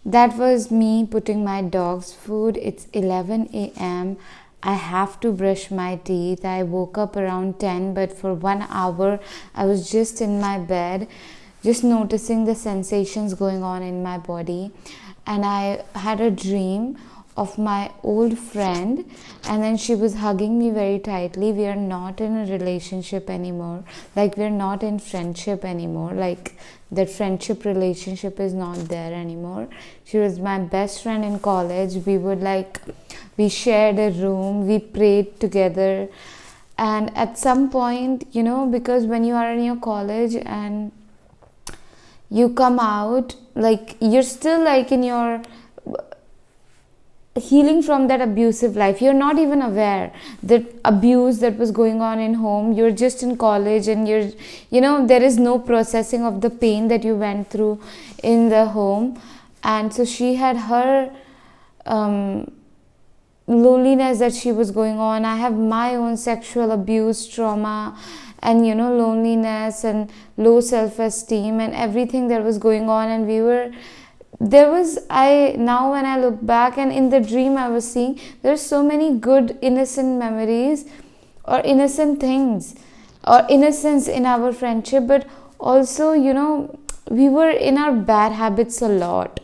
That was me putting my dog's food. It's 11 a.m. I have to brush my teeth. I woke up around 10, but for 1 hour I was just in my bed, just noticing the sensations going on in my body. And I had a dream of my old friend, and then she was hugging me very tightly. We are not in a relationship anymore, like we're not in friendship anymore, like that friendship relationship is not there anymore. She was my best friend in college. We shared a room, we prayed together. And at some point, because when you are in your college and you come out, like you're still like in your healing from that abusive life, you're not even aware that abuse that was going on in home. You're just in college, and there is no processing of the pain that you went through in the home. And so she had her loneliness that she was going on. I have my own sexual abuse trauma, and loneliness and low self-esteem and everything that was going on. And I now when I look back, and in the dream I was seeing, there's so many good innocent memories or innocent things or innocence in our friendship. But also, we were in our bad habits a lot.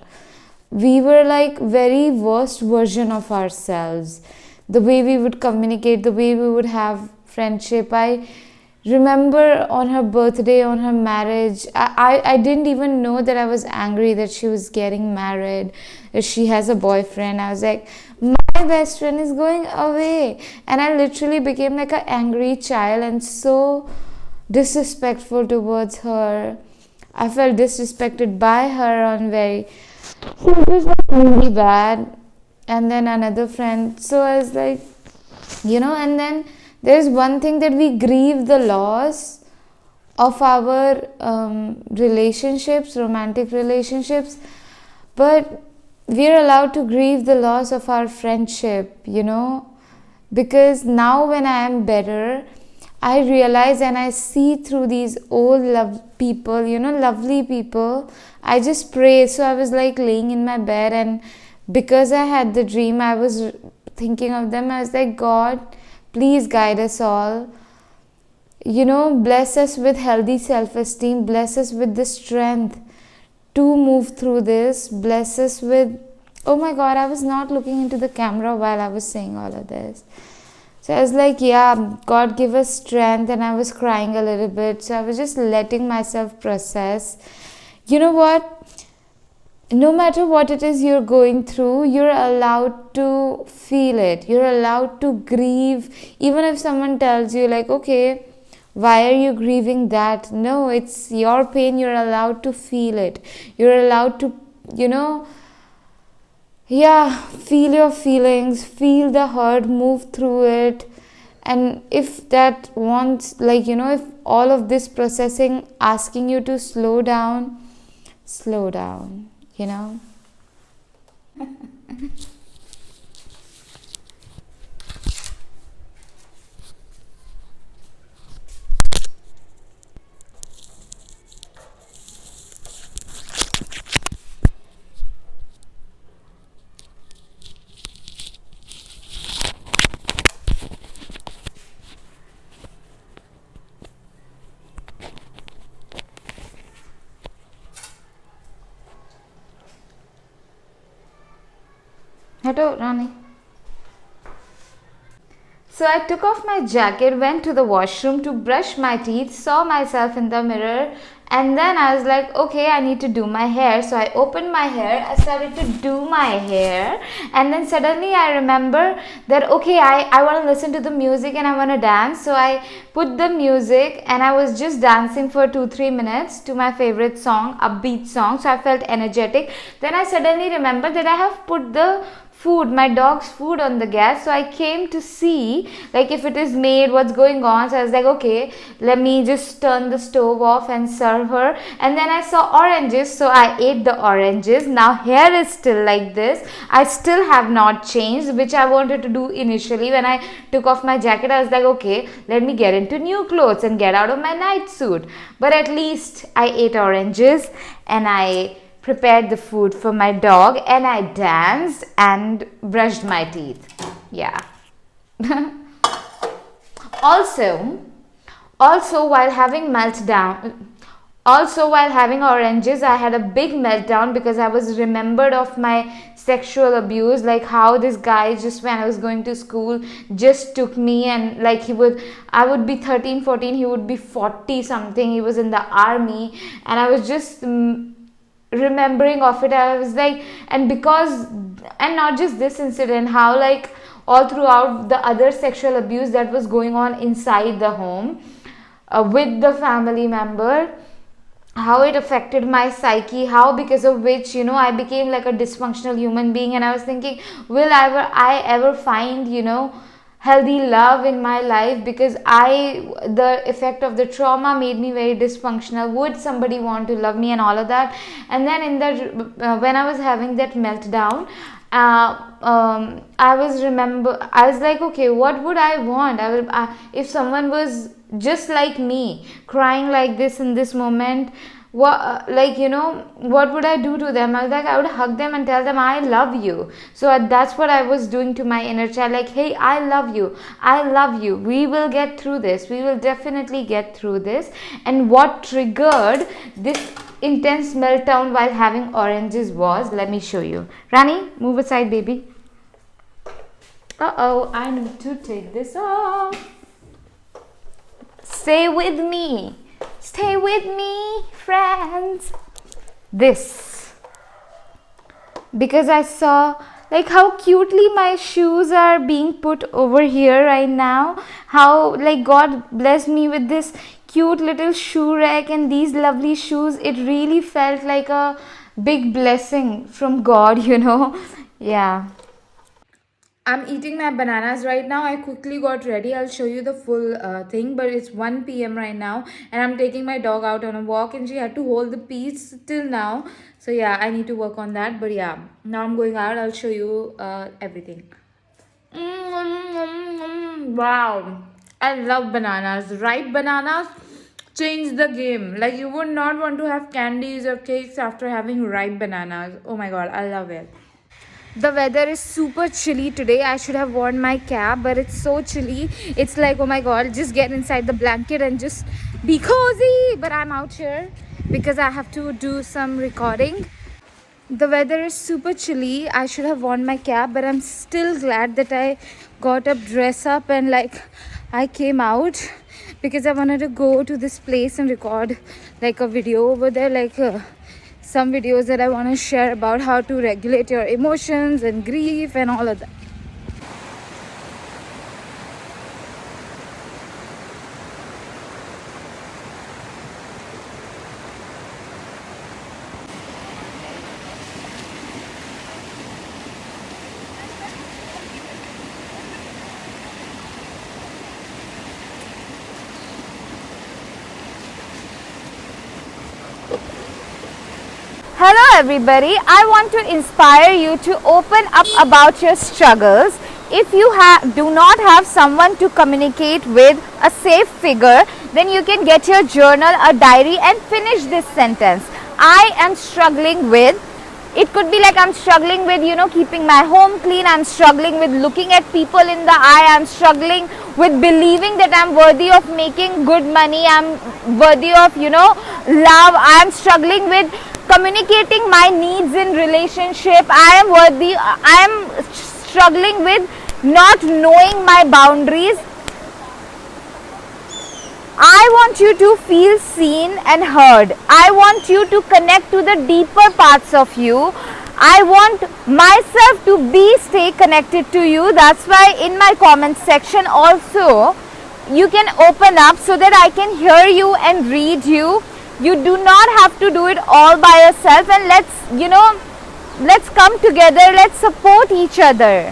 We were like very worst version of ourselves. The way we would communicate, the way we would have friendship. I remember on her birthday, on her marriage, I didn't even know that I was angry that she was getting married, that she has a boyfriend. I was like, my best friend is going away. And I literally became like an angry child and so disrespectful towards her. I felt disrespected by her on very, so it was like really bad. And then another friend, so I was like, and then there's one thing that we grieve the loss of our relationships, romantic relationships, but we're allowed to grieve the loss of our friendship, because now when I am better, I realize and I see through these old people, lovely people. I just pray. So I was like laying in my bed, and because I had the dream, I was thinking of them. I was like, God, please guide us all. Bless us with healthy self-esteem. Bless us with the strength to move through this. Bless us with... Oh my God, I was not looking into the camera while I was saying all of this. So I was like, yeah, God give us strength. And I was crying a little bit. So I was just letting myself process. You know what? No matter what it is you're going through, you're allowed to feel it. You're allowed to grieve. Even if someone tells you like, okay, why are you grieving that? No, it's your pain. You're allowed to feel it. You're allowed to, feel your feelings, feel the hurt, move through it. And if that wants, if all of this processing asking you to slow down, Hello, Rani. So I took off my jacket, went to the washroom to brush my teeth, saw myself in the mirror, and then I was like, okay, I need to do my hair. So I opened my hair, I started to do my hair, and then suddenly I remember that, okay, I want to listen to the music and I want to dance. So I put the music and I was just dancing for 2-3 minutes to my favorite song, upbeat song. So I felt energetic. Then I suddenly remembered that I have put the my dog's food on the gas. So I came to see like if it is made, what's going on. So I was like, okay, let me just turn the stove off and serve her. And then I saw oranges, so I ate the oranges. Now hair is still like this. I still have not changed, which I wanted to do initially. When I took off my jacket, I was like, okay, let me get into new clothes and get out of my night suit. But at least I ate oranges and I prepared the food for my dog, and I danced and brushed my teeth. Yeah. Also while having meltdown, also while having oranges, I had a big meltdown because I was remembered of my sexual abuse, like how this guy, just when I was going to school, just took me, and like I would be 13, 14, he would be 40 something, he was in the army, and I was just remembering of it. I was like, and not just this incident, how like all throughout the other sexual abuse that was going on inside the home, with the family member, how it affected my psyche, how because of which, you know, I became like a dysfunctional human being. And I was thinking, will I ever find, you know, healthy love in my life, because the effect of the trauma made me very dysfunctional. Would somebody want to love me and all of that? And then in that when I was having that meltdown, I was like, okay, what would I want? If someone was just like me, crying like this in this moment, what, like, you know, what would I do to them? I was like, I would hug them and tell them I love you. So that's what I was doing to my inner child, like, hey, I love you, we will get through this, we will definitely get through this. And what triggered this intense meltdown while having oranges was, let me show you. Rani, move aside, baby. I need to take this off. Stay with me, friends. This, because I saw like how cutely my shoes are being put over here right now, how like God blessed me with this cute little shoe rack and these lovely shoes. It really felt like a big blessing from God, you know. Yeah. I'm eating my bananas right now. I quickly got ready. I'll show you the full thing, but it's 1 p.m. right now, and I'm taking my dog out on a walk, and she had to hold the peace till now. So yeah, I need to work on that. But yeah, now I'm going out. I'll show you everything. Wow, I love bananas. Ripe bananas change the game. Like, you would not want to have candies or cakes after having ripe bananas. Oh my god, I love it. The weather is super chilly today. I should have worn my cap, but it's so chilly. It's like, oh my god, just get inside the blanket and just be cozy. But I'm out here because I have to do some recording. The weather is super chilly. I should have worn my cap, but I'm still glad that I got up, dress up, and like I came out because I wanted to go to this place and record like a video over there, like some videos that I want to share about how to regulate your emotions and grief and all of that. Hello everybody, I want to inspire you to open up about your struggles. If you do not have someone to communicate with, a safe figure, then you can get your journal, a diary, and finish this sentence. I am struggling with, it could be like I'm struggling with, you know, keeping my home clean. I'm struggling with looking at people in the eye. I'm struggling with believing that I'm worthy of making good money. I'm worthy of, you know, love. I'm struggling with communicating my needs in relationship. I am struggling with not knowing my boundaries. I want you to feel seen and heard. I want you to connect to the deeper parts of you. I want myself to stay connected to you. That's why in my comment section also you can open up so that I can hear you and read you. You do not have to do it all by yourself, and let's come together, let's support each other.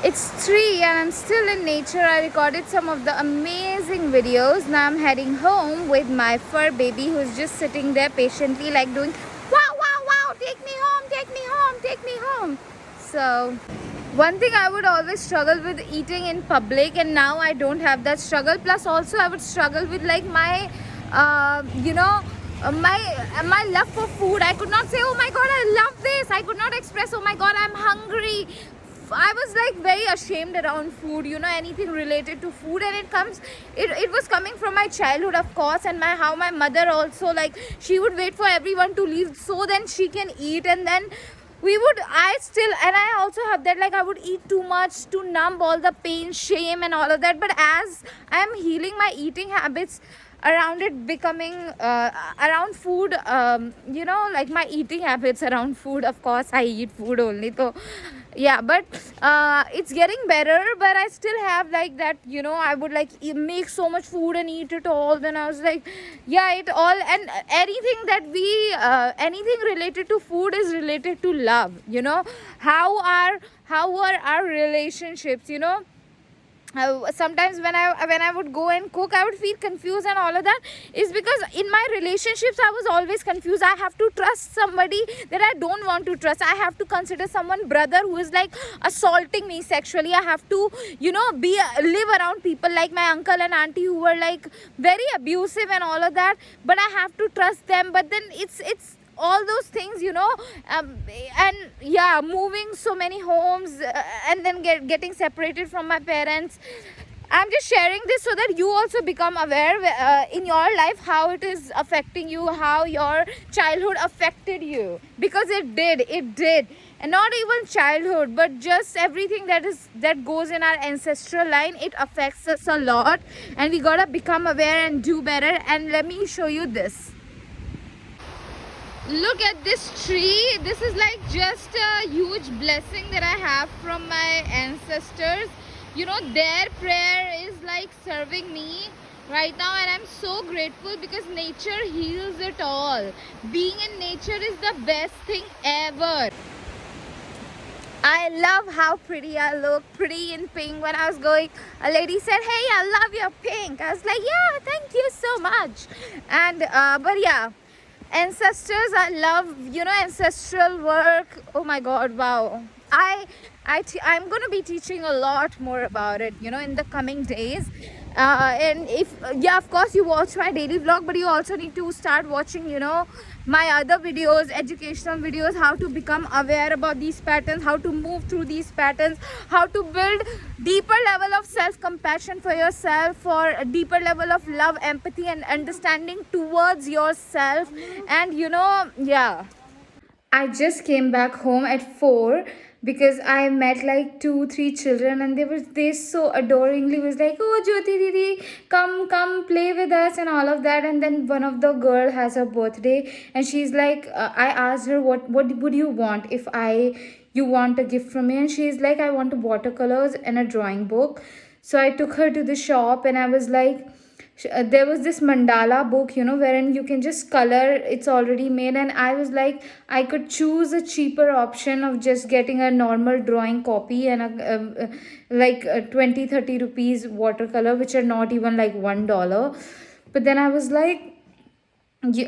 It's 3 and I'm still in nature. I recorded some of the amazing videos. Now I'm heading home with my fur baby who's just sitting there patiently like doing wow, wow, wow, take me home, take me home, take me home. So One thing I would always struggle with eating in public, and now I don't have that struggle. Plus also I would struggle with like my you know my love for food. I could not say, oh my god, I love this. I could not express, oh my god, I'm hungry. I was like very ashamed around food, anything related to food. And it was coming from my childhood, of course, and how my mother also, like, she would wait for everyone to leave so then she can eat. And then I also have that, like, I would eat too much to numb all the pain, shame and all of that. But as I am healing my eating habits around it becoming around food, like my eating habits around food, of course I eat food only, so yeah. But it's getting better, but I still have like that, I would like make so much food and eat it all. Then I was like, yeah, it all. And anything that anything related to food is related to love. How are our relationships, sometimes when I would go and cook, I would feel confused, and all of that is because in my relationships I was always confused. I have to trust somebody that I don't want to trust. I have to consider someone brother who is like assaulting me sexually. I have to live around people like my uncle and auntie who were like very abusive and all of that, but I have to trust them. But then it's all those things, and yeah, moving so many homes, and then getting separated from my parents. I'm just sharing this so that you also become aware in your life how it is affecting you, how your childhood affected you, because it did. And not even childhood, but just everything that goes in our ancestral line, it affects us a lot, and we gotta become aware and do better. And let me show you this. Look at this tree. This is like just a huge blessing that I have from my ancestors. Their prayer is like serving me right now, and I'm so grateful because nature heals it all. Being in nature is the best thing ever. I love how pretty I look, pretty in pink. When I was going, a lady said, hey, I love your pink. I was like, yeah, thank you so much. And but yeah, ancestors, I love ancestral work. Oh my god, wow. I'm going to be teaching a lot more about it in the coming days. And if of course you watch my daily vlog, but you also need to start watching my other videos, educational videos, how to become aware about these patterns, how to move through these patterns, how to build deeper level of self-compassion for yourself, for a deeper level of love, empathy and understanding towards yourself. And I just came back home at 4 because I met like 2-3 children, and they so adoringly was like, oh Jyoti Didi, come play with us and all of that. And then one of the girl has her birthday, and she's like, I asked her what would you want if you want a gift from me, and she's like, I want watercolors and a drawing book. So I took her to the shop, and I was like, there was this mandala book wherein you can just color, it's already made. And I was like, I could choose a cheaper option of just getting a normal drawing copy and like 20-30 rupees watercolor, which are not even like $1. But then I was like,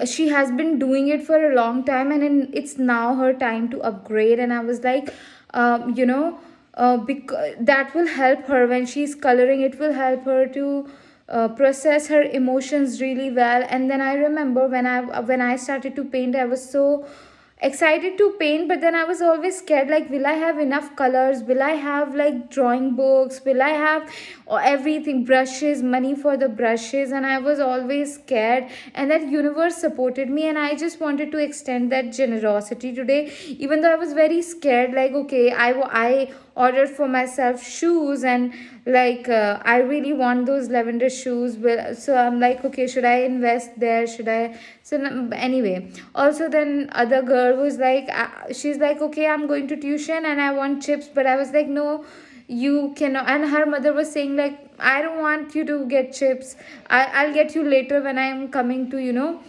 she has been doing it for a long time, and it's now her time to upgrade. And I was like, because that will help her when she's coloring. It will help her to process her emotions really well. And then I remember when I started to paint, I was so excited to paint, but then I was always scared, like, will I have enough colors, will I have like drawing books, will I have everything, brushes, money for the brushes. And I was always scared, and that universe supported me, and I just wanted to extend that generosity today, even though I was very scared. Like, okay, I ordered for myself shoes, and like I really want those lavender shoes. So I'm like, okay, should I invest there, should I? So anyway, also then other girl was like, she's like, okay, I'm going to tuition and I want chips. But I was like, no, you cannot. And her mother was saying like, I don't want you to get chips, I'll get you later when I'm coming to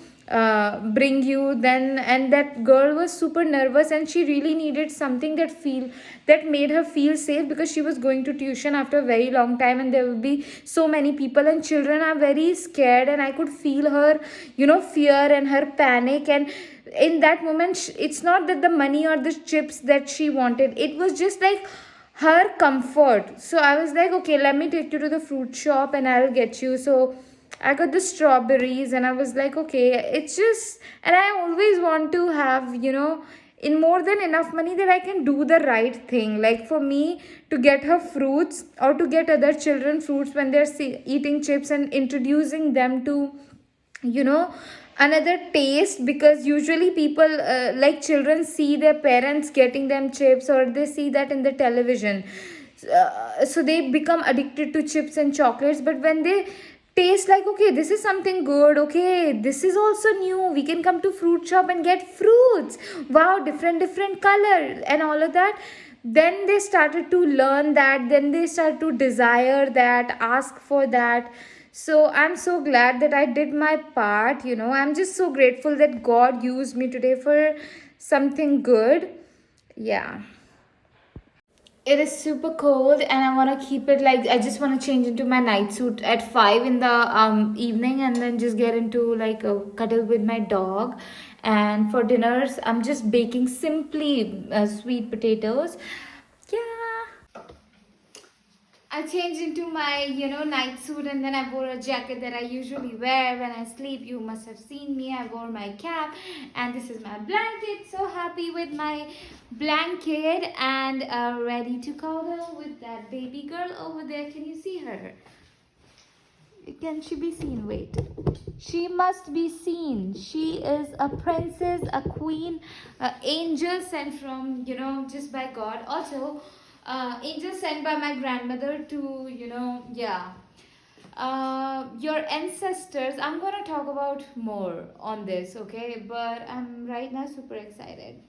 bring you then. And that girl was super nervous, and she really needed something that made her feel safe, because she was going to tuition after a very long time, and there would be so many people, and children are very scared. And I could feel her fear and her panic. And in that moment, it's not that the money or the chips that she wanted, it was just like her comfort. So I was like, okay, let me take you to the fruit shop and I'll get you. So I got the strawberries and I was like, okay, it's just, and I always want to have, in more than enough money that I can do the right thing. Like for me to get her fruits or to get other children fruits when they're eating chips and introducing them to, you know another taste, because usually people like children see their parents getting them chips or they see that in the television, so they become addicted to chips and chocolates. But when they taste like, okay, this is something good, okay, this is also new, we can come to fruit shop and get fruits, wow, different color and all of that, then they started to learn that, then they start to desire that, ask for that. So I'm so glad that I did my part. I'm just so grateful that God used me today for something good. Yeah. It is super cold and I want to keep it like, I just want to change into my night suit at 5 in the evening and then just get into like a cuddle with my dog. And for dinners, I'm just baking simply sweet potatoes. Yeah. I changed into my, night suit, and then I wore a jacket that I usually wear when I sleep. You must have seen me. I wore my cap, and this is my blanket. So happy with my blanket and ready to cuddle with that baby girl over there. Can you see her? Can she be seen? Wait. She must be seen. She is a princess, a queen, an angel sent from, just by God. Also, angel sent by my grandmother to, yeah. Your ancestors, I'm gonna talk about more on this, okay? But I'm right now super excited.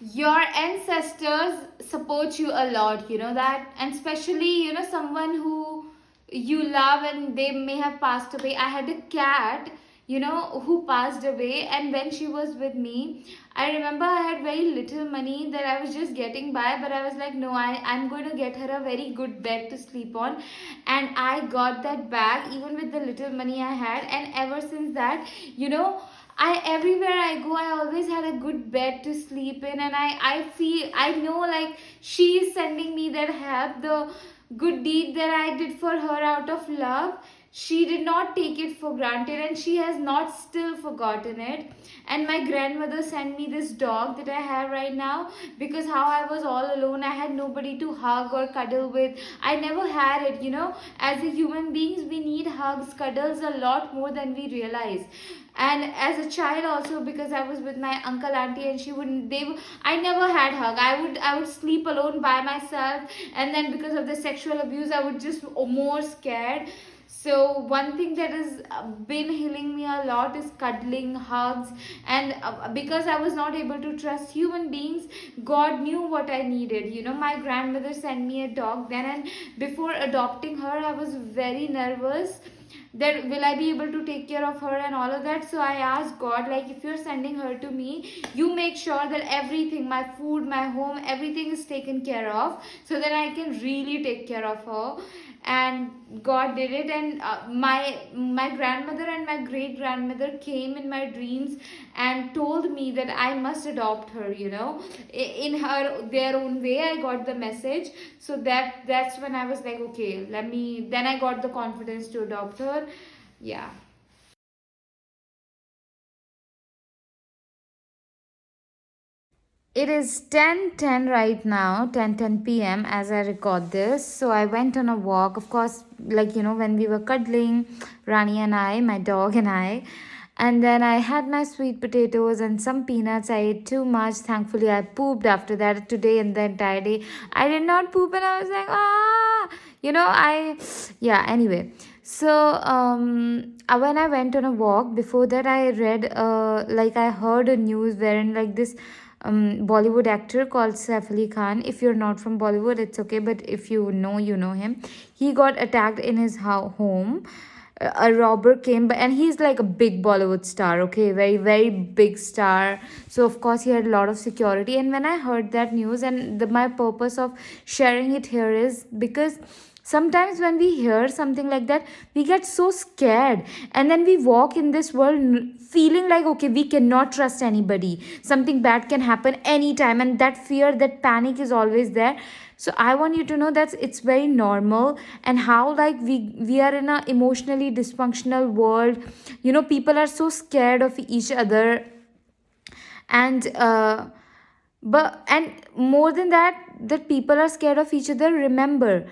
Your ancestors support you a lot, that, and especially someone who you love and they may have passed away. I had a cat, who passed away, and when she was with me, I remember I had very little money that I was just getting by, but I was like, no, I'm going to get her a very good bed to sleep on. And I got that bag even with the little money I had, and ever since that, I everywhere I go, I always had a good bed to sleep in, and I know like she is sending me that help, the good deed that I did for her out of love. She did not take it for granted, and she has not still forgotten it. And my grandmother sent me this dog that I have right now, because how I was all alone, I had nobody to hug or cuddle with. I never had it. As a human beings, we need hugs, cuddles a lot more than we realize. And as a child also, because I was with my uncle auntie, and she wouldn't they I never had hug. I would sleep alone by myself, and then because of the sexual abuse, I would just more scared. So one thing that has been healing me a lot is cuddling, hugs, and because I was not able to trust human beings, God knew what I needed. My grandmother sent me a dog then, and before adopting her, I was very nervous that will I be able to take care of her and all of that. So I asked God, like, if you're sending her to me, you make sure that everything, my food, my home, everything is taken care of, so that I can really take care of her. And God did it. And my grandmother and my great grandmother came in my dreams and told me that I must adopt her. In her their own way, I got the message. So that's when I was like, okay, let me. Then I got the confidence to adopt her. Yeah. It is 10:10 right now, 10:10 p.m. as I record this. So I went on a walk. Of course, like when we were cuddling, Rani and I, my dog and I. And then I had my sweet potatoes and some peanuts. I ate too much. Thankfully, I pooped after that today and the entire day. I did not poop, and I was like, ah, yeah, anyway. So, when I went on a walk, before that, I read, like, I heard a news wherein, like, this Bollywood actor called Saif Ali Khan. If you're not from Bollywood, it's okay, but if you know him. He got attacked in his home. A robber came, and he's like a big Bollywood star, okay, very very big star. So of course he had a lot of security. And when I heard that news, and my purpose of sharing it here is because Sometimes when we hear something like that, we get so scared, and then we walk in this world feeling like, okay, we cannot trust anybody, something bad can happen anytime, and that fear, that panic is always there. So I want you to know that it's very normal, and how like we are in a emotionally dysfunctional world. People are so scared of each other, and but and more than that, that people are scared of each other. Remember,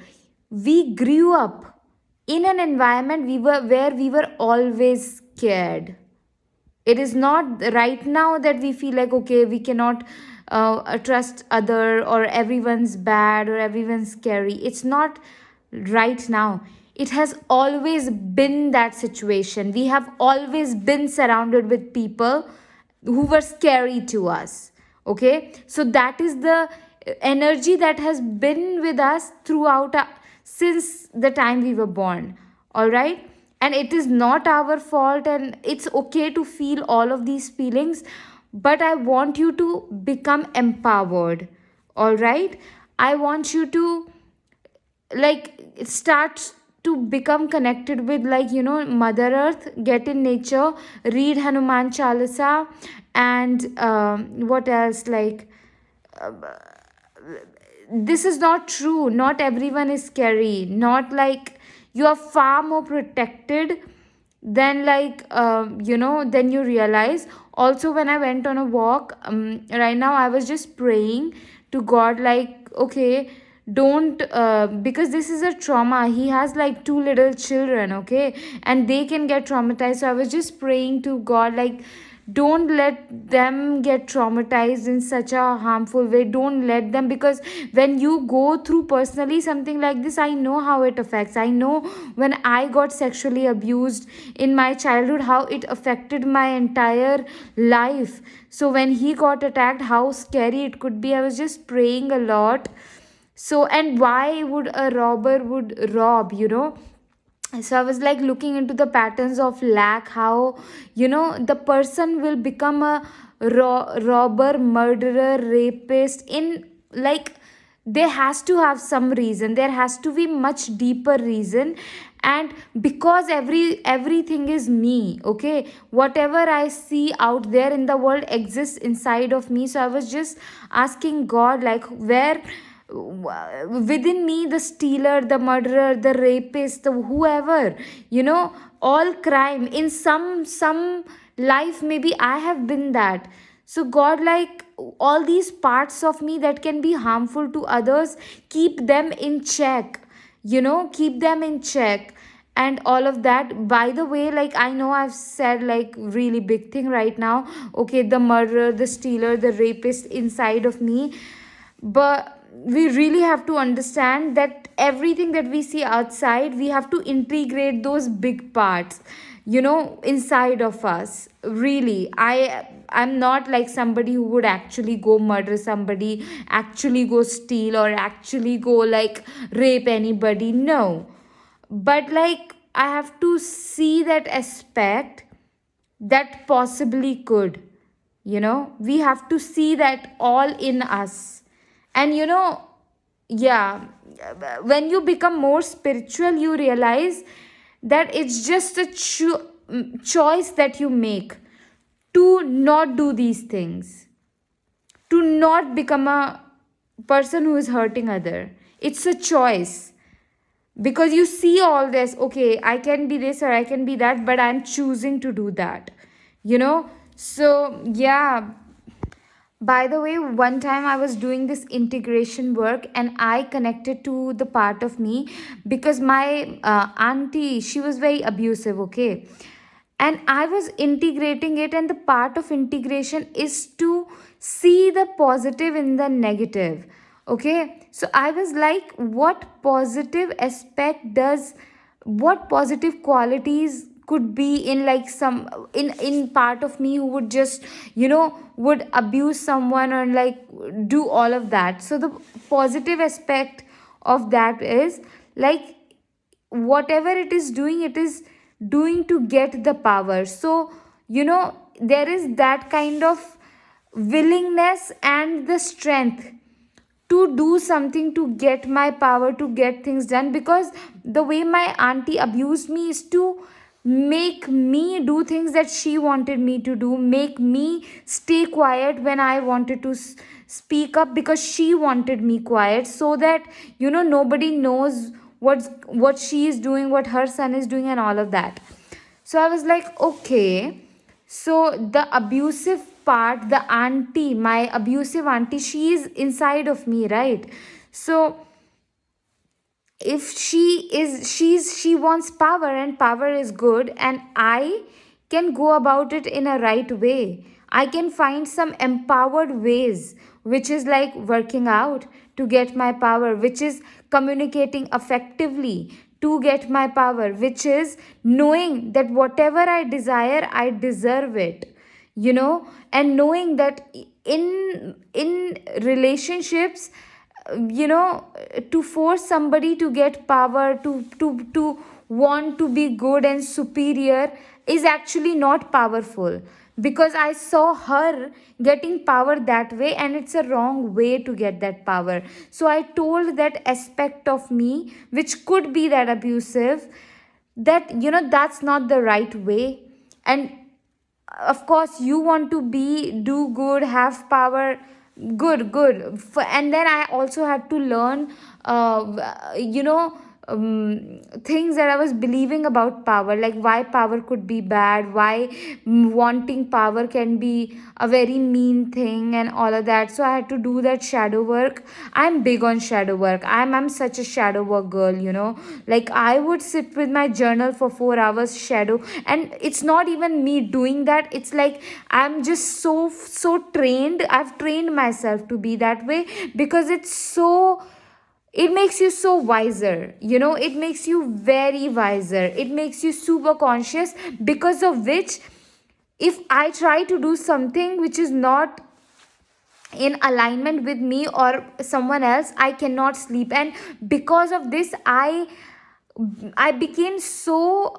we grew up in an environment where we were always scared. It is not right now that we feel like, okay, we cannot trust other, or everyone's bad, or everyone's scary. It's not right now. It has always been that situation. We have always been surrounded with people who were scary to us. Okay, so that is the energy that has been with us throughout since the time we were born. All right, and it is not our fault, and it's okay to feel all of these feelings, but I want you to become empowered. All right, I want you to like start to become connected with, like, Mother Earth. Get in nature, read Hanuman Chalisa, and what else, like, this is not true. Not everyone is scary. Not like, you are far more protected than, like, then you realize. Also, when I went on a walk, right now I was just praying to God, like, okay, don't because this is a trauma. He has like two little children, okay, and they can get traumatized. So I was just praying to God, like, don't let them get traumatized in such a harmful way. Don't let them, because when you go through personally something like this, I know how it affects. I know when I got sexually abused in my childhood, how it affected my entire life. So when he got attacked, how scary it could be. I was just praying a lot. So, and why would a robber would rob, so I was like looking into the patterns of lack, how, the person will become a robber, murderer, rapist in, like, there has to have some reason. There has to be much deeper reason. And because everything is me, okay, whatever I see out there in the world exists inside of me. So I was just asking God, like, where within me, the stealer, the murderer, the rapist, the whoever, all crime in some life, maybe I have been that. So God, like, all these parts of me that can be harmful to others, keep them in check, keep them in check. And all of that, by the way, like, I know I've said like really big thing right now, okay, the murderer, the stealer, the rapist inside of me, but we really have to understand that everything that we see outside, we have to integrate those big parts, inside of us. Really, I'm not like somebody who would actually go murder somebody, actually go steal, or actually go like rape anybody. No, but like, I have to see that aspect that possibly could, we have to see that all in us. And yeah, when you become more spiritual, you realize that it's just a choice that you make to not do these things, to not become a person who is hurting other. It's a choice, because you see all this, okay, I can be this or I can be that, but I'm choosing to do that, so yeah. By the way, one time I was doing this integration work, and I connected to the part of me, because my auntie, she was very abusive, okay? And I was integrating it, and the part of integration is to see the positive in the negative, okay? So I was like, what positive qualities could be in, like, some in part of me who would just, would abuse someone, or like do all of that. So the positive aspect of that is, like, whatever it is doing, it is doing to get the power. So there is that kind of willingness and the strength to do something to get my power, to get things done. Because the way my auntie abused me is to make me do things that she wanted me to do, make me stay quiet when I wanted to speak up, because she wanted me quiet, so that nobody knows what she is doing, what her son is doing, and all of that. So I was like, okay. So the abusive part, the auntie, my abusive auntie, she is inside of me, right? So if she wants power, and power is good, and I can go about it in a right way. I can find some empowered ways, which is like working out to get my power, which is communicating effectively to get my power, which is knowing that whatever I desire, I deserve it, and knowing that in relationships, to force somebody to get power, to want to be good and superior, is actually not powerful, because I saw her getting power that way, and it's a wrong way to get that power. So I told that aspect of me, which could be that abusive, that that's not the right way. And of course you want to be do good, have power, good. And then I also had to learn things that I was believing about power, like why power could be bad, why wanting power can be a very mean thing, and all of that. So I had to do that shadow work. I'm big on shadow work. I'm such a shadow work girl, like I would sit with my journal for 4 hours shadow. And it's not even me doing that, it's like I'm just so trained. I've trained myself to be that way, because it makes you so wiser, it makes you very wiser, it makes you super conscious. Because of which, if I try to do something which is not in alignment with me or someone else, I cannot sleep. And because of this, I became so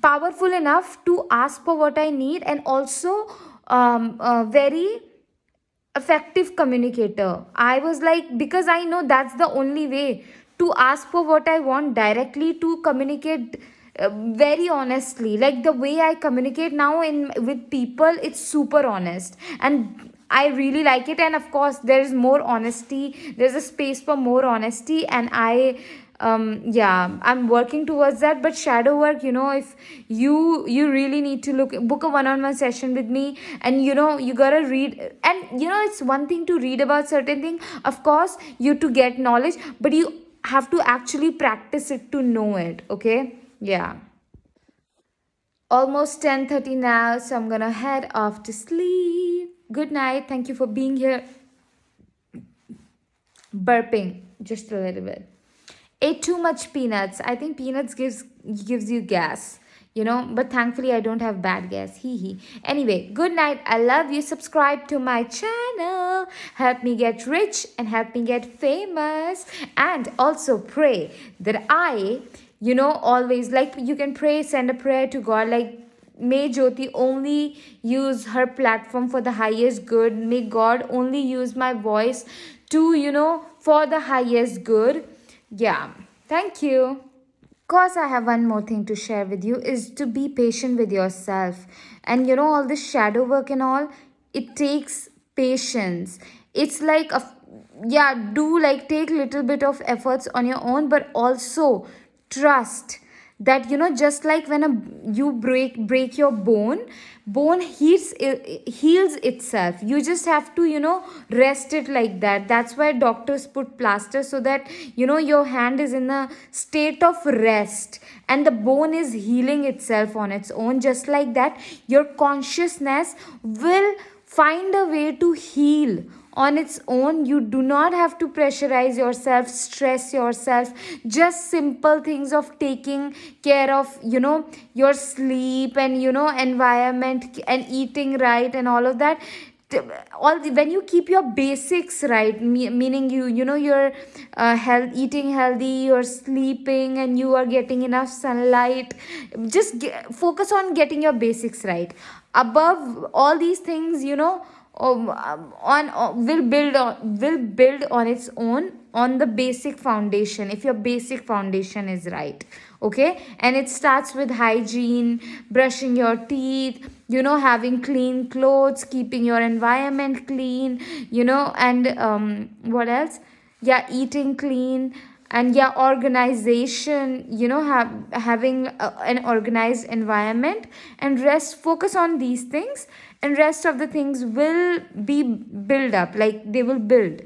powerful enough to ask for what I need, and also very effective communicator. I was like, because I know that's the only way to ask for what I want directly, to communicate very honestly. Like the way I communicate now in with people, it's super honest, and I really like it. And of course there is more honesty, there's a space for more honesty, and yeah, I'm working towards that. But shadow work, if you really need to book a one-on-one session with me, and you gotta read. And it's one thing to read about certain thing, of course, you to get knowledge, but you have to actually practice it to know it. Okay, yeah. Almost 10:30 now, so I'm gonna head off to sleep. Good night, thank you for being here. Burping just a little bit. Ate too much peanuts. I think peanuts gives you gas, but thankfully I don't have bad gas. Hee hee. Anyway, good night. I love you. Subscribe to my channel. Help me get rich and help me get famous. And also pray that I, always, like, you can pray, send a prayer to God, like, may Jyoti only use her platform for the highest good. May God only use my voice to, for the highest good. Yeah. Thank you. Course, I have one more thing to share with you, is to be patient with yourself. And all this shadow work and all, it takes patience. It's like yeah, do like take little bit of efforts on your own, but also trust that, just like when you break your bone heals itself. You just have to, rest it like that. That's why doctors put plaster, so that, your hand is in a state of rest, and the bone is healing itself on its own. Just like that, your consciousness will find a way to heal on its own. You do not have to pressurize yourself, stress yourself. Just simple things of taking care of, your sleep, and, environment, and eating right, and all of that. When you keep your basics right, meaning you're eating healthy, you're sleeping, and you are getting enough sunlight. Just focus on getting your basics right. Above all these things, will build on its own on the basic foundation, if your basic foundation is right. Okay, and it starts with hygiene, brushing your teeth, having clean clothes, keeping your environment clean, and what else, yeah, eating clean, and yeah, organization, having an organized environment, and rest, focus on these things, and rest of the things will be build up, like they will build.